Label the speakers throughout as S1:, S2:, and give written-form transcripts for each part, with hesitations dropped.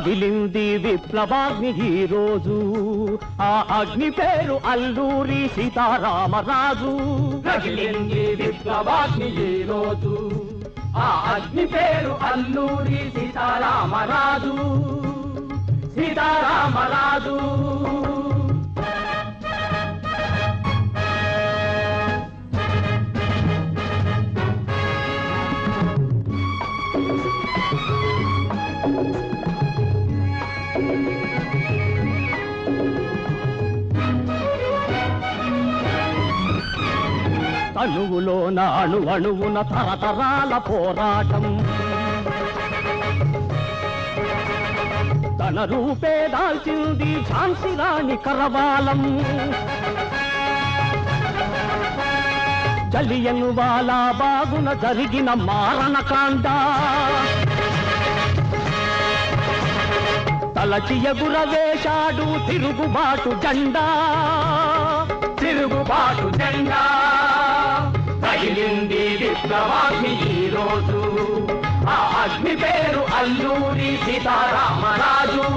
S1: రగిలింది విప్లవాగ్ని ఈ రోజు ఆ అగ్ని పేరు అల్లూరి సీతారామరాజు
S2: రగిలింది విప్లవాగ్ని ఈ రోజు ఆ అగ్ని పేరు అల్లూరి సీతారామరాజు సీతారామరాజు
S1: అణువులోన అణువణువున తరతరాల పోరాటం తన రూపే దాల్చింది ఝాన్సీ రాణి కరవాలం జలియన్ వాలా బాగున జరిగిన మారణకాండ తలచి ఎగురవేశాడు తిరుగుబాటు జెండా
S2: తిరుగుబాటు జెండా రగిలింది విప్లవాగ్ని ఈ రోజు ఆ అగ్ని పేరు అల్లూరి సీతారామరాజు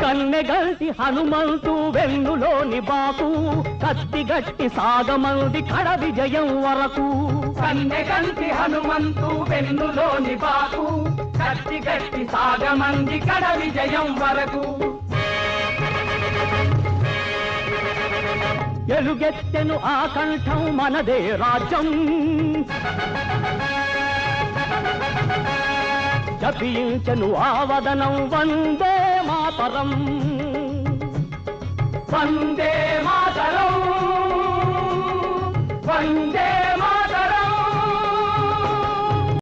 S1: కన్నెగల్టి హనుమంతు వెన్నులోని బాకు కత్తిగట్టి సాగమంది కడ విజయం వరకు
S2: కన్నెగల్టి హనుమంతు వెన్నులోని బాకు కత్తిగట్టి సాగమంది కడ విజయం వరకు
S1: ఎలుగెత్తెను ఆ కంఠం మనదే రాజ్యం జపించెను ఆ వదనం వందే మాతరం
S2: వందే మాతరం వందే